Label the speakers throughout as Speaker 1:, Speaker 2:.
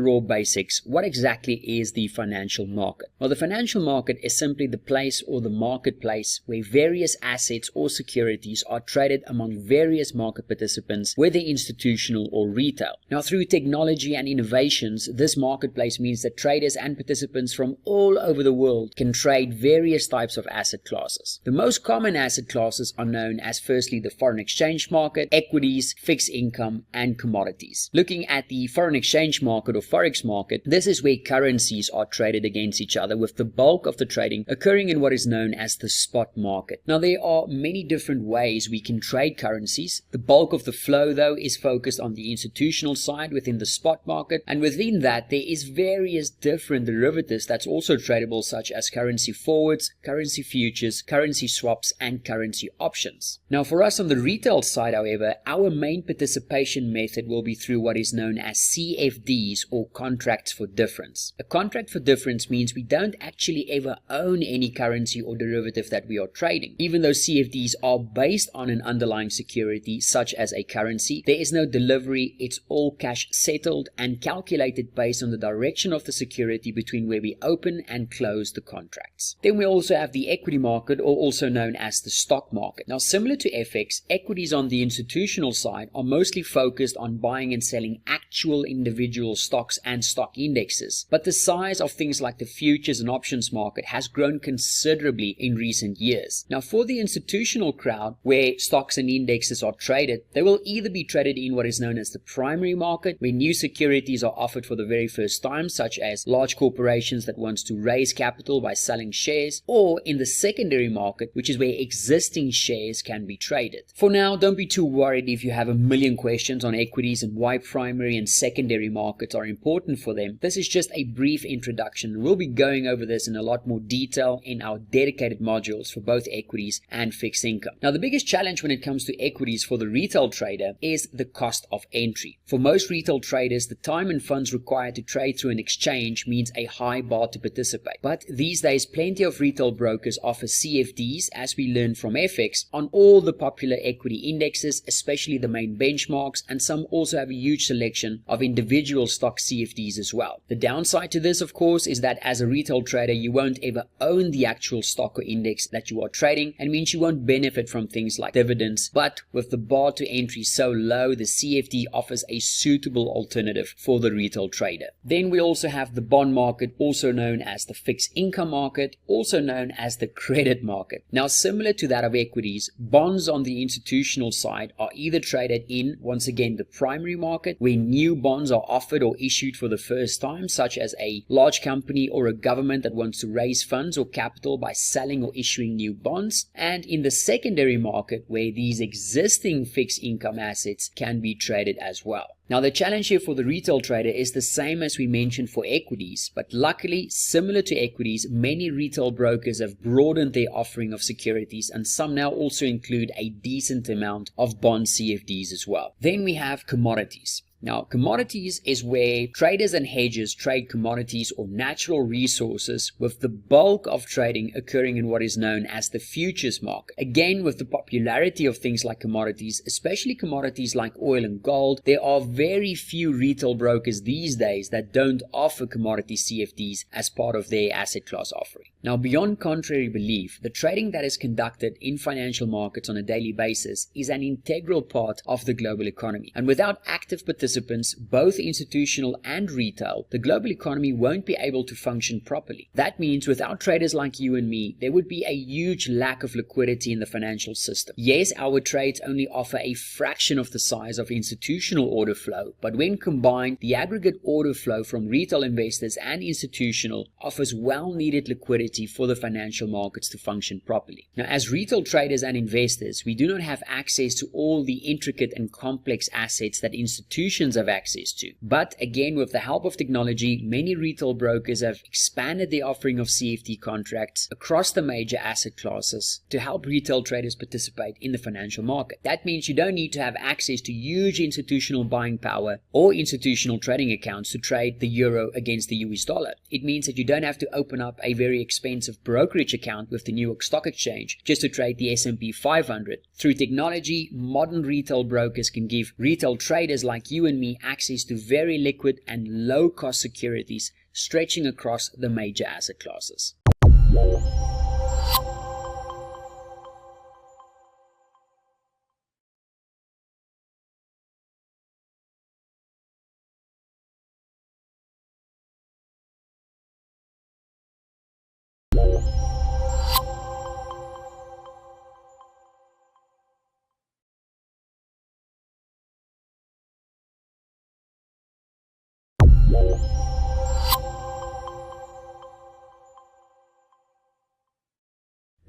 Speaker 1: Raw basics, what exactly is the financial market? Well, the financial market is simply the place or the marketplace where various assets or securities are traded among various market participants, whether institutional or retail. Now, through technology and innovations, this marketplace means that traders and participants from all over the world can trade various types of asset classes. The most common asset classes are known as firstly the foreign exchange market, equities, fixed income, and commodities. Looking at the foreign exchange market or forex market, this is where currencies are traded against each other, with the bulk of the trading occurring in what is known as the spot market. Now, there are many different ways we can trade currencies. The bulk of the flow, though, is focused on the institutional side within the spot market, and within that there is various different derivatives that's also tradable, such as currency forwards, currency futures, currency swaps, and currency options. Now, for us on the retail side, however, our main participation method will be through what is known as CFDs, or contracts for difference. A contract for difference means we don't actually ever own any currency or derivative that we are trading. Even though CFDs are based on an underlying security such as a currency, there is no delivery. It's all cash settled and calculated based on the direction of the security between where we open and close the contracts. Then we also have the equity market, or also known as the stock market. Now, similar to FX, equities on the institutional side are mostly focused on buying and selling actual individual stocks and stock indexes, but the size of things like the futures and options market has grown considerably in recent years. Now, for the institutional crowd, where stocks and indexes are traded, they will either be traded in what is known as the primary market, where new securities are offered for the very first time, such as large corporations that wants to raise capital by selling shares, or in the secondary market, which is where existing shares can be traded. For now, don't be too worried if you have a million questions on equities and why primary and secondary markets are important for them. This is just a brief introduction. We'll be going over this in a lot more detail in our dedicated modules for both equities and fixed income. Now, the biggest challenge when it comes to equities for the retail trader is the cost of entry. For most retail traders, the time and funds required to trade through an exchange means a high bar to participate. But these days, plenty of retail brokers offer CFDs, as we learned from FX, on all the popular equity indexes, especially the main benchmarks, and some also have a huge selection of individual stock CFDs as well. The downside to this, of course, is that as a retail trader, you won't ever own the actual stock or index that you are trading, and means you won't benefit from things like dividends. But with the bar to entry so low, the CFD offers a suitable alternative for the retail trader. Then we also have the bond market, also known as the fixed income market, also known as the credit market. Now, similar to that of equities, bonds on the institutional side are either traded in, once again, the primary market, where new bonds are offered or issued for the first time, such as a large company or a government that wants to raise funds or capital by selling or issuing new bonds, and in the secondary market, where these existing fixed income assets can be traded as well. Now, the challenge here for the retail trader is the same as we mentioned for equities, but luckily, similar to equities, many retail brokers have broadened their offering of securities, and some now also include a decent amount of bond CFDs as well. Then we have commodities. Now, commodities is where traders and hedgers trade commodities or natural resources, with the bulk of trading occurring in what is known as the futures market. Again, with the popularity of things like commodities, especially commodities like oil and gold, there are very few retail brokers these days that don't offer commodity CFDs as part of their asset class offering. Now, beyond contrary belief, the trading that is conducted in financial markets on a daily basis is an integral part of the global economy, and without active participation, both institutional and retail, the global economy won't be able to function properly. That means without traders like you and me, there would be a huge lack of liquidity in the financial system. Yes, our trades only offer a fraction of the size of institutional order flow, but when combined, the aggregate order flow from retail investors and institutional offers well-needed liquidity for the financial markets to function properly. Now, as retail traders and investors, we do not have access to all the intricate and complex assets that institutions have access to. But again, with the help of technology, many retail brokers have expanded their offering of CFD contracts across the major asset classes to help retail traders participate in the financial market. That means you don't need to have access to huge institutional buying power or institutional trading accounts to trade the euro against the US dollar. It means that you don't have to open up a very expensive brokerage account with the New York Stock Exchange just to trade the S&P 500. Through technology, modern retail brokers can give retail traders like you and me access to very liquid and low-cost securities stretching across the major asset classes.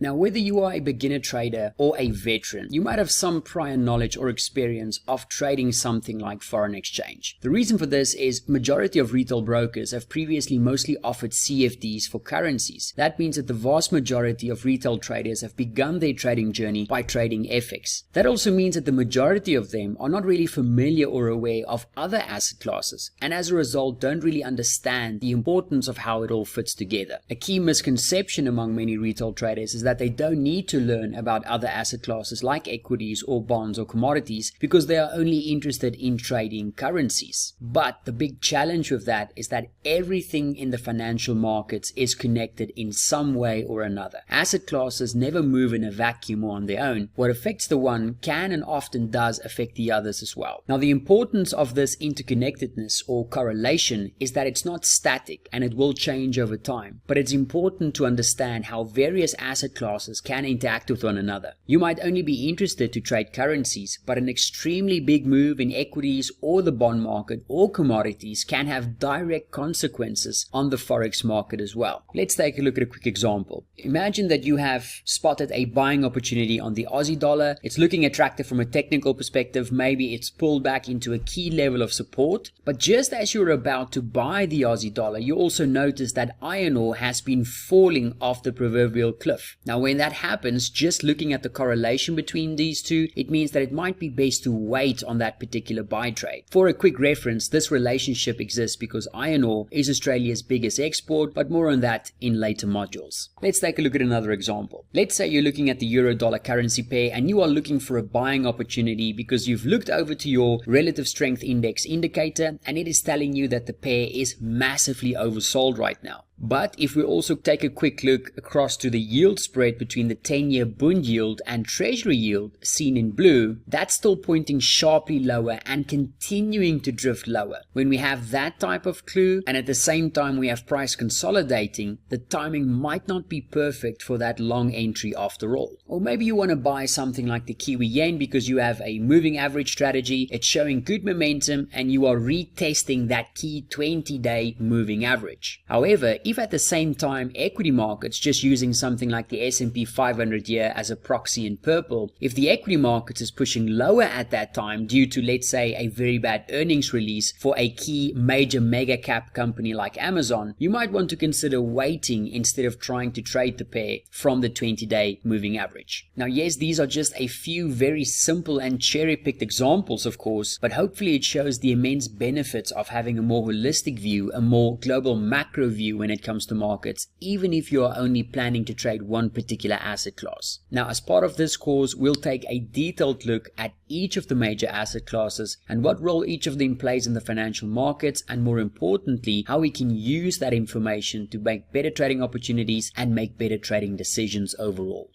Speaker 1: Now, whether you are a beginner trader or a veteran, you might have some prior knowledge or experience of trading something like foreign exchange. The reason for this is majority of retail brokers have previously mostly offered CFDs for currencies. That means that the vast majority of retail traders have begun their trading journey by trading FX. That also means that the majority of them are not really familiar or aware of other asset classes, and as a result don't really understand the importance of how it all fits together. A key misconception among many retail traders is that they don't need to learn about other asset classes like equities or bonds or commodities because they are only interested in trading currencies. But the big challenge with that is that everything in the financial markets is connected in some way or another. Asset classes never move in a vacuum or on their own. What affects the one can and often does affect the others as well. Now, the importance of this interconnectedness or correlation is that it's not static and it will change over time, but it's important to understand how various asset classes can interact with one another. You might only be interested to trade currencies, but an extremely big move in equities or the bond market or commodities can have direct consequences on the forex market as well. Let's take a look at a quick example. Imagine that you have spotted a buying opportunity on the Aussie dollar. It's looking attractive from a technical perspective. Maybe it's pulled back into a key level of support, but just as you're about to buy the Aussie dollar, you also notice that iron ore has been falling off the proverbial cliff. Now, when that happens, just looking at the correlation between these two, it means that it might be best to wait on that particular buy trade. For a quick reference, this relationship exists because iron ore is Australia's biggest export, but more on that in later modules. Let's take a look at another example. Let's say you're looking at the euro-dollar currency pair and you are looking for a buying opportunity because you've looked over to your relative strength index indicator and it is telling you that the pair is massively oversold right now. But if we also take a quick look across to the yield spread between the 10-year bond yield and treasury yield seen in blue, that's still pointing sharply lower and continuing to drift lower. When we have that type of clue and at the same time we have price consolidating, the timing might not be perfect for that long entry after all. Or maybe you want to buy something like the Kiwi yen because you have a moving average strategy, it's showing good momentum and you are retesting that key 20-day moving average. However, if at the same time equity markets, just using something like the S&P 500 year as a proxy in purple, if the equity market is pushing lower at that time due to, let's say, a very bad earnings release for a key major mega cap company like Amazon, you might want to consider waiting instead of trying to trade the pair from the 20-day moving average. Now, yes, these are just a few very simple and cherry-picked examples, of course, but hopefully it shows the immense benefits of having a more holistic view, a more global macro view when it comes to markets, even if you are only planning to trade one particular asset class. Now, as part of this course, we'll take a detailed look at each of the major asset classes and what role each of them plays in the financial markets, and more importantly, how we can use that information to make better trading opportunities and make better trading decisions overall.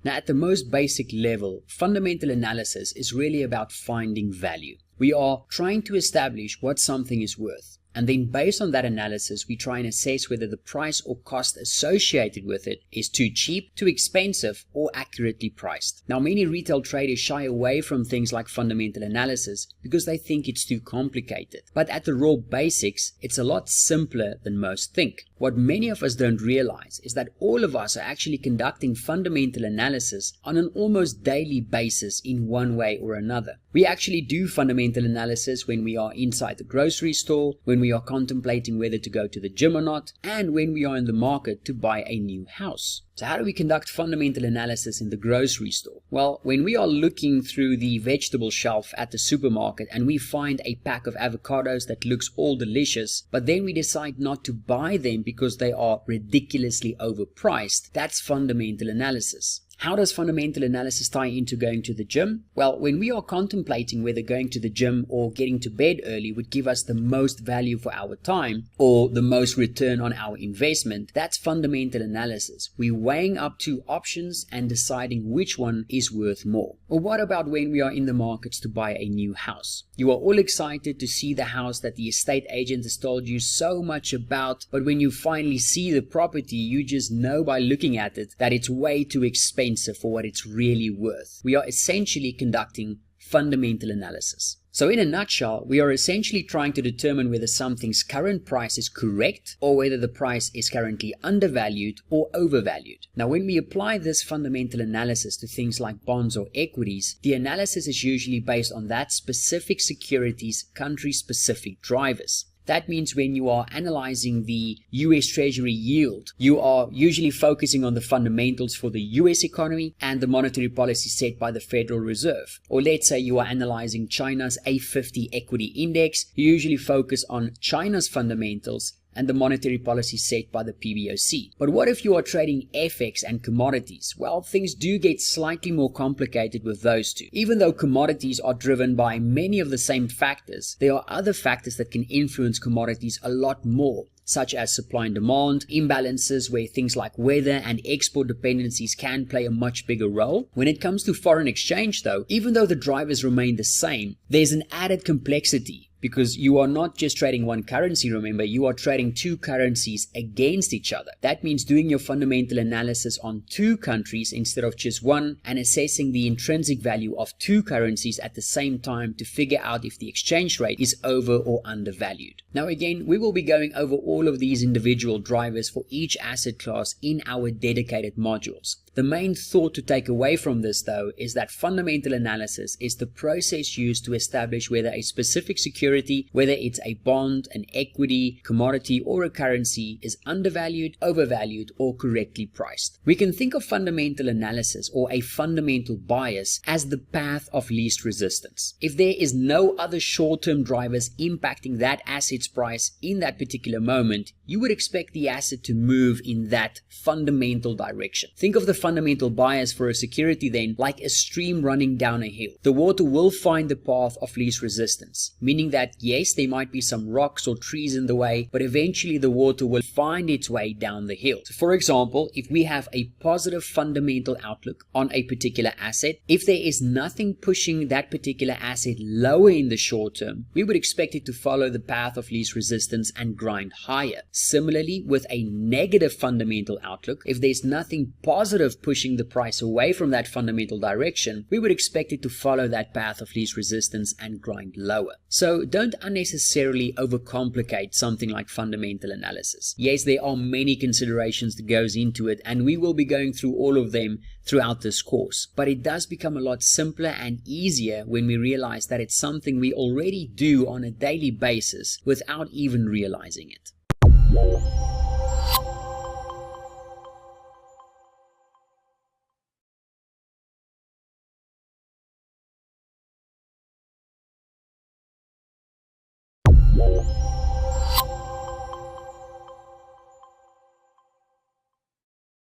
Speaker 1: Now, at the most basic level, fundamental analysis is really about finding value. We are trying to establish what something is worth. And then based on that analysis, we try and assess whether the price or cost associated with it is too cheap, too expensive, or accurately priced. Now, many retail traders shy away from things like fundamental analysis because they think it's too complicated. But at the raw basics, it's a lot simpler than most think. What many of us don't realize is that all of us are actually conducting fundamental analysis on an almost daily basis in one way or another. We actually do fundamental analysis when we are inside the grocery store, when we are contemplating whether to go to the gym or not, and when we are in the market to buy a new house. So how do we conduct fundamental analysis in the grocery store? Well, when we are looking through the vegetable shelf at the supermarket and we find a pack of avocados that looks all delicious, but then we decide not to buy them because they are ridiculously overpriced, that's fundamental analysis. How does fundamental analysis tie into going to the gym? Well, when we are contemplating whether going to the gym or getting to bed early would give us the most value for our time or the most return on our investment, that's fundamental analysis. We're weighing up two options and deciding which one is worth more. Or what about when we are in the markets to buy a new house? You are all excited to see the house that the estate agent has told you so much about, but when you finally see the property, you just know by looking at it that it's way too expensive for what it's really worth. We are essentially conducting fundamental analysis. So in a nutshell, we are essentially trying to determine whether something's current price is correct or whether the price is currently undervalued or overvalued. Now, when we apply this fundamental analysis to things like bonds or equities, the analysis is usually based on that specific security's country-specific drivers. That means when you are analyzing the US Treasury yield, you are usually focusing on the fundamentals for the US economy and the monetary policy set by the Federal Reserve. Or let's say you are analyzing China's A50 equity index, you usually focus on China's fundamentals and the monetary policy set by the PBOC. But what if you are trading FX and commodities? Well, things do get slightly more complicated with those two. Even though commodities are driven by many of the same factors, there are other factors that can influence commodities a lot more, such as supply and demand, imbalances where things like weather and export dependencies can play a much bigger role. When it comes to foreign exchange though, even though the drivers remain the same, there's an added complexity. Because you are not just trading one currency, remember, you are trading two currencies against each other. That means doing your fundamental analysis on two countries instead of just one, and assessing the intrinsic value of two currencies at the same time to figure out if the exchange rate is over or undervalued. Now again, we will be going over all of these individual drivers for each asset class in our dedicated modules. The main thought to take away from this though is that fundamental analysis is the process used to establish whether a specific security, whether it's a bond, an equity, commodity or a currency, is undervalued, overvalued or correctly priced. We can think of fundamental analysis or a fundamental bias as the path of least resistance. If there is no other short-term drivers impacting that asset's price in that particular moment, you would expect the asset to move in that fundamental direction. Think of the fundamental bias for a security then like a stream running down a hill. The water will find the path of least resistance, meaning that yes, there might be some rocks or trees in the way, but eventually the water will find its way down the hill. So for example, if we have a positive fundamental outlook on a particular asset, if there is nothing pushing that particular asset lower in the short term, we would expect it to follow the path of least resistance and grind higher. Similarly, with a negative fundamental outlook, if there's nothing positive pushing the price away from that fundamental direction, we would expect it to follow that path of least resistance and grind lower. So don't unnecessarily overcomplicate something like fundamental analysis. Yes, there are many considerations that goes into it, and we will be going through all of them throughout this course. But it does become a lot simpler and easier when we realize that it's something we already do on a daily basis without even realizing it.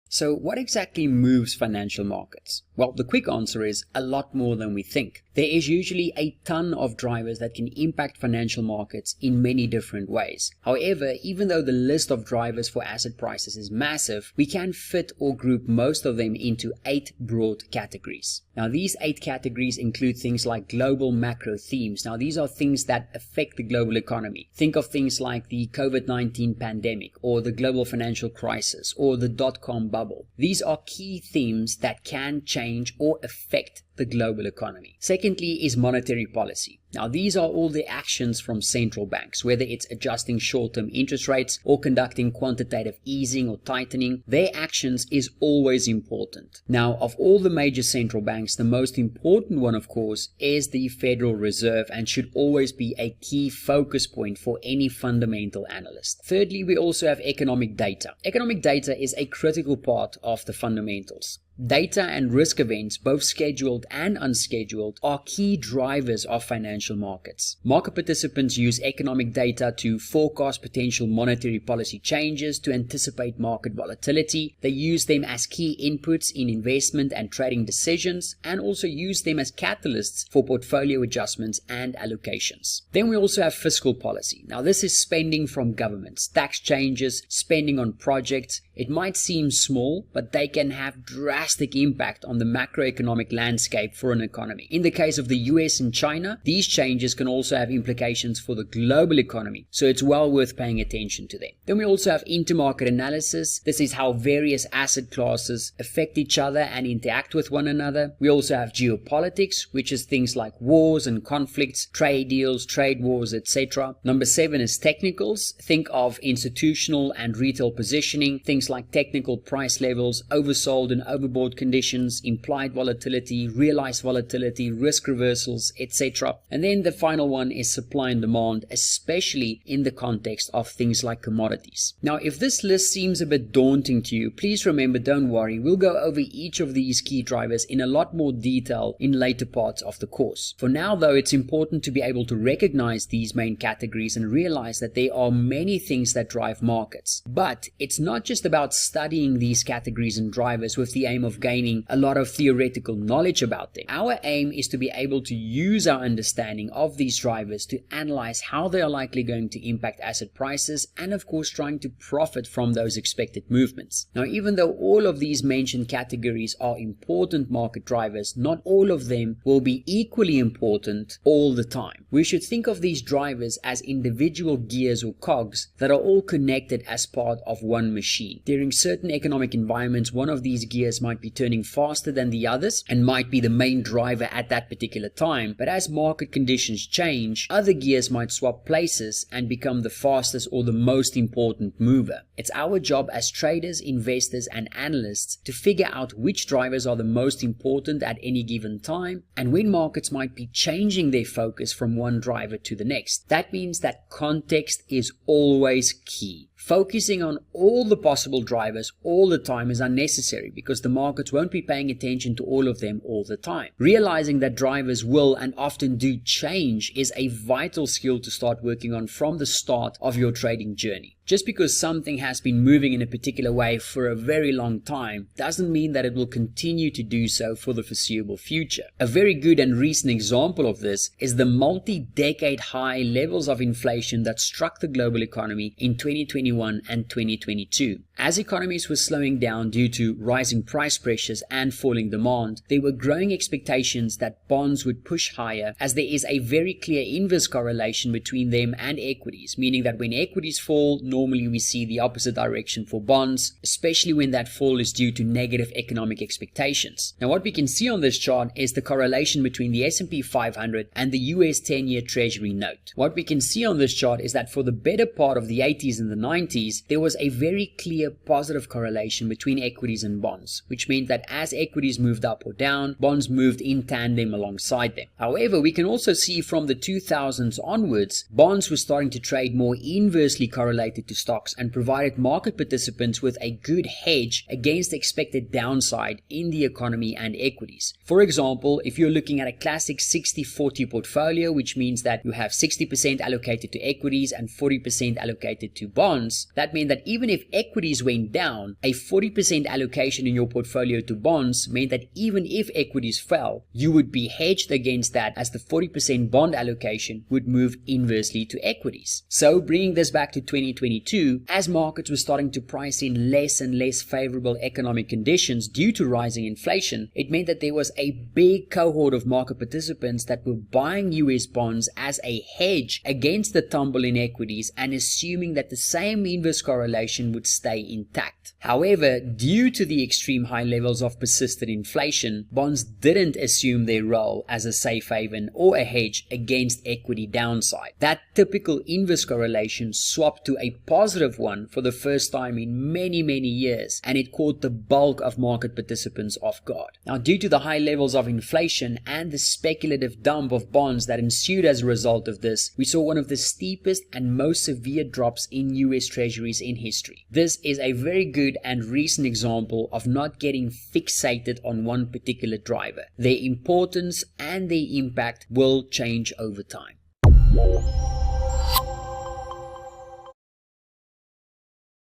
Speaker 1: So what exactly moves financial markets? Well, the quick answer is a lot more than we think. There is usually a ton of drivers that can impact financial markets in many different ways. However, even though the list of drivers for asset prices is massive, we can fit or group most of them into 8 broad categories. Now, these 8 categories include things like global macro themes. Now, these are things that affect the global economy. Think of things like the COVID-19 pandemic or the global financial crisis or the dot-com bubble. These are key themes that can change or affect the global economy. Secondly is monetary policy. Now, these are all the actions from central banks, whether it's adjusting short-term interest rates or conducting quantitative easing or tightening. Their actions is always important. Now, of all the major central banks, the most important one, of course, is the Federal Reserve and should always be a key focus point for any fundamental analyst. Thirdly, we also have economic data. Economic data is a critical part of the fundamentals. Data and risk events, both scheduled and unscheduled, are key drivers of financial markets. Market participants use economic data to forecast potential monetary policy changes, to anticipate market volatility. They use them as key inputs in investment and trading decisions, and also use them as catalysts for portfolio adjustments and allocations. Then we also have fiscal policy. Now, this is spending from governments, tax changes, spending on projects. It might seem small, but they can have drastic impact on the macroeconomic landscape for an economy. In the case of the US and China, these changes can also have implications for the global economy, so it's well worth paying attention to them. Then we also have intermarket analysis. This is how various asset classes affect each other and interact with one another. We also have geopolitics, which is things like wars and conflicts, trade deals, trade wars, etc. Number 7 is technicals. Think of institutional and retail positioning, things like technical price levels, oversold and overbought conditions, implied volatility, realized volatility, risk reversals, etc. And then the final one is supply and demand, especially in the context of things like commodities. Now, if this list seems a bit daunting to you, please remember, don't worry, we'll go over each of these key drivers in a lot more detail in later parts of the course. For now, though, it's important to be able to recognize these main categories and realize that there are many things that drive markets. But it's not just about studying these categories and drivers with the aim of gaining a lot of theoretical knowledge about them. Our aim is to be able to use our understanding of these drivers to analyze how they are likely going to impact asset prices and, of course, trying to profit from those expected movements. Now, even though all of these mentioned categories are important market drivers, not all of them will be equally important all the time. We should think of these drivers as individual gears or cogs that are all connected as part of one machine. During certain economic environments, one of these gears might be turning faster than the others and might be the main driver at that particular time. But as market conditions change, other gears might swap places and become the fastest or the most important mover. It's our job as traders, investors, and analysts to figure out which drivers are the most important at any given time and when markets might be changing their focus from one driver to the next. That means that context is always key. Focusing on all the possible drivers all the time is unnecessary because the markets won't be paying attention to all of them all the time. Realizing that drivers will and often do change is a vital skill to start working on from the start of your trading journey. Just because something has been moving in a particular way for a very long time doesn't mean that it will continue to do so for the foreseeable future. A very good and recent example of this is the multi-decade high levels of inflation that struck the global economy in 2021 and 2022. As economies were slowing down due to rising price pressures and falling demand, there were growing expectations that bonds would push higher, as there is a very clear inverse correlation between them and equities, meaning that when equities fall, normally we see the opposite direction for bonds, especially when that fall is due to negative economic expectations. Now, what we can see on this chart is the correlation between the S&P 500 and the US 10-year Treasury note. What we can see on this chart is that for the better part of the 80s and the 90s, there was a very clear positive correlation between equities and bonds, which meant that as equities moved up or down, bonds moved in tandem alongside them. However, we can also see from the 2000s onwards, bonds were starting to trade more inversely correlated to stocks and provided market participants with a good hedge against expected downside in the economy and equities. For example, if you're looking at a classic 60-40 portfolio, which means that you have 60% allocated to equities and 40% allocated to bonds, that meant that even if equities went down, a 40% allocation in your portfolio to bonds meant that even if equities fell, you would be hedged against that, as the 40% bond allocation would move inversely to equities. So bringing this back to 2021, 2022, as markets were starting to price in less and less favorable economic conditions due to rising inflation, it meant that there was a big cohort of market participants that were buying US bonds as a hedge against the tumble in equities and assuming that the same inverse correlation would stay intact. However, due to the extreme high levels of persistent inflation, bonds didn't assume their role as a safe haven or a hedge against equity downside. That typical inverse correlation swapped to a positive one for the first time in many years, and it caught the bulk of market participants off guard. Now, due to the high levels of inflation and the speculative dump of bonds that ensued as a result of this, we saw one of the steepest and most severe drops in US Treasuries in history. This is a very good and recent example of not getting fixated on one particular driver. Their importance and their impact will change over time.